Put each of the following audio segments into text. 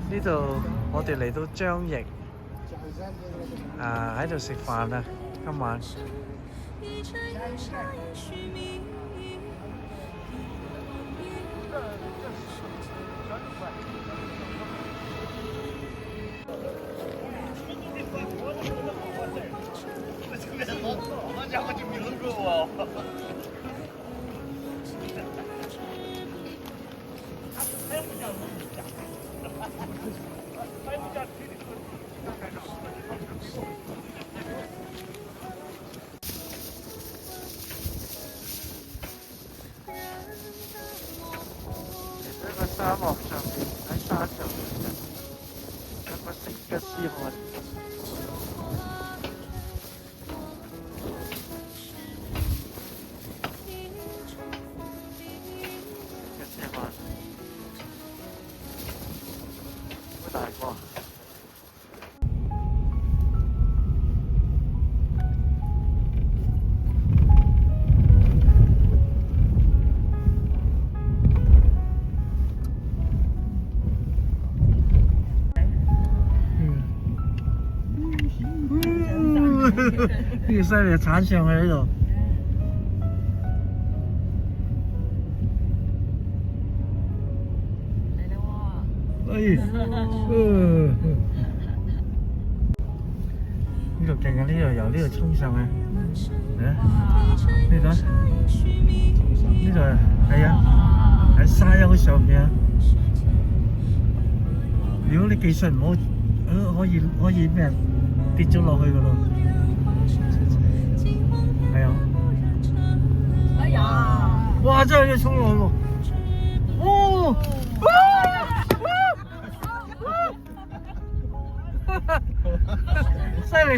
呢度我哋嚟到張掖喺度食飯啊，今晚。喺個沙漠上面，喺山上面嘅有個成吉思汗。好大個。呢個犀利，鏟上去喺度。嚟啦喎！呢度勁啊！呢度由呢度衝上去，嚟啊！呢度，呢度係啊，喺沙丘上面啊。如果你技術唔好，可以咩跌咗落去噶咯。係啊！哎呀！哇！真係要衝落去喎！哦！犀利！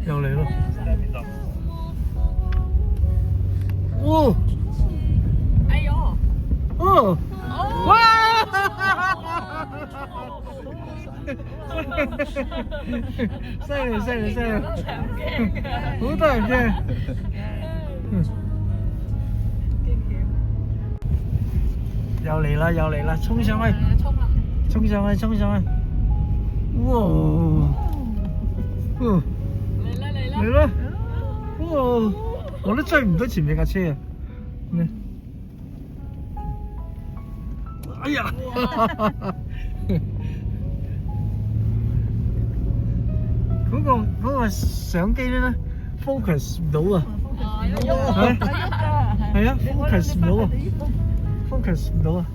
又嚟咯！哦！哎呦！哦！哇！犀利！好多人驚！又嚟啦！衝上去！衝上去！哇！嚟啦！哇！我都追唔到前面架車啊！哎呀！嗰個相機咧 focus 唔到啊！係啊 ，focus 唔到啊 ，focus 唔到啊！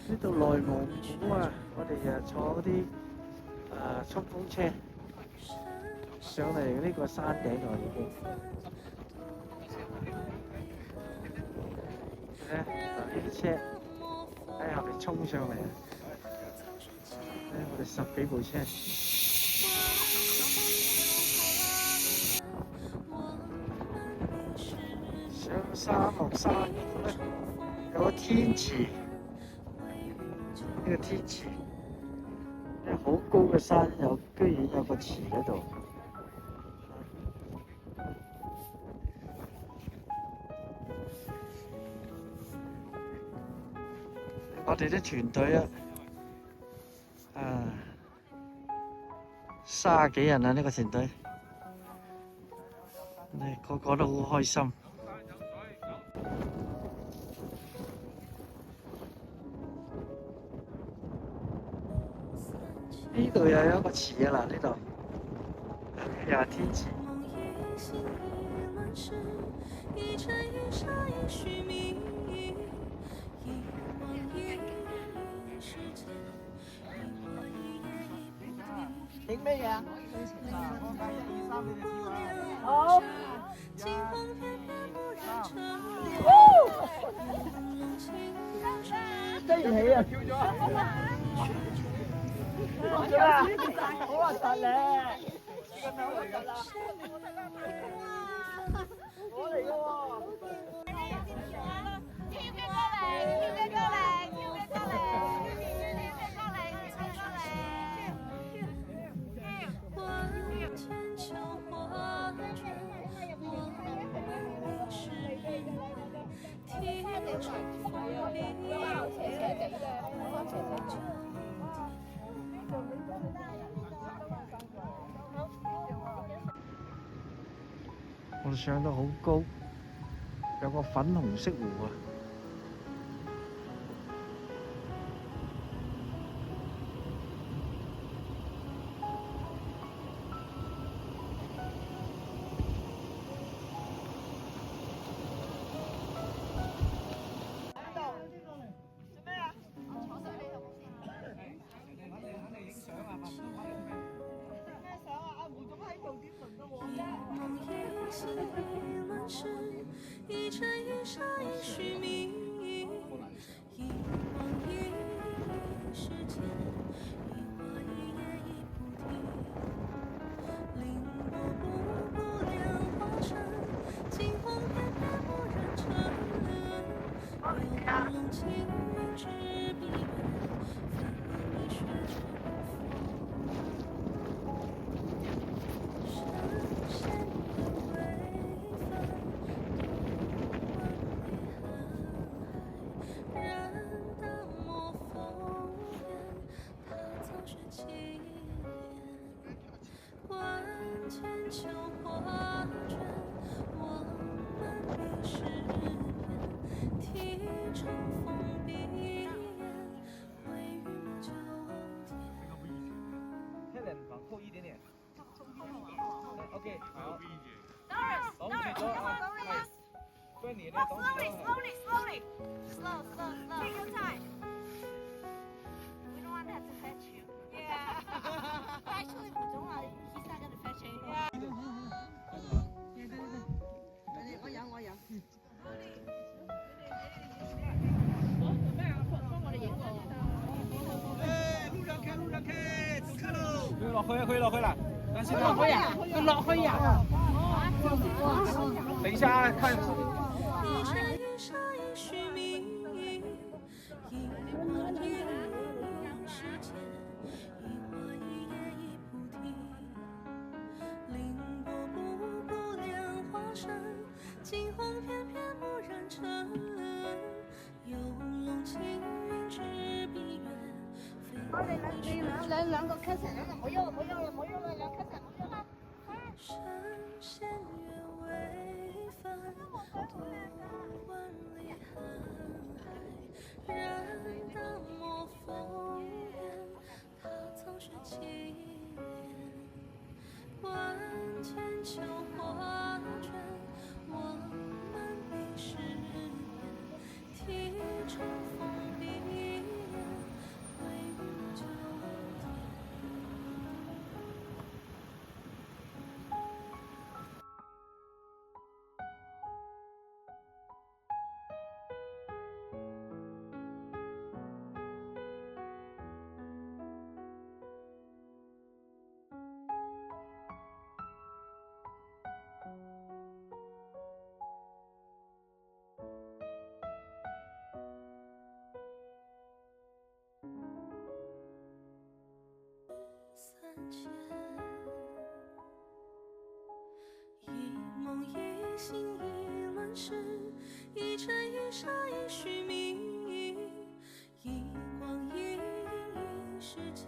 呢度內蒙古啊，我哋坐嗰啲衝鋒車上嚟呢個山頂度已經。呢啲車喺後邊衝上嚟啊！我哋10幾部車。上沙漠山咧有個天池。呢個天池，呢好高嘅山居然有個池喺度。我哋啲團隊30幾人啊！呢個團隊，個個都好開心。呢度又有一個池啊！嗱，呢度又係天池。影咩嘢啊？好。飛起啊！好核突咧！呢個咩嚟㗎？我嚟㗎喎！跳嘅過嚟，跳嘅過嚟，跳嘅過嚟，跳嘅過嚟，跳嘅過嚟。我哋上到好高，有個粉紅色湖啊！一尘一沙一虚名，一光一时间，一花一叶一菩提，凌波步步莲花山，惊鸿翩翩蓦然成，游龙青云直碧月，飞鹤一雪尘风，神仙缘微凡。人大漠烽烟，他早学青莲。万千秋画卷，我们迷失边。题成风笔眼，微雨墨秋天。Helen 往后一点点。OK， 好。Doris，不然你那 slowly. Slow. Take your time. We don't want that to fetch you. Yeah. Actually, we don't want. He's not gonna fetch anything. Yeah. 我有。可以落去啦，但是落去啊！佢落去啊！等一下啊，看。一尘一沙一虚名，一光一时间，一花一叶一菩提，凌波步步莲花山，惊鸿翩翩蓦然成，游龙青云直碧月，飞鹤一雪兩個 cousin 冇喐啦，兩 cousin 冇喐啦。神仙缘微凡，渡万里航海，人大漠烽烟，他早学青莲。万千秋画卷，我们迷失边。题成风笔眼，微雨墨秋天。三千，一梦一醒一乱世，一尘一沙一虚名，一光一时间，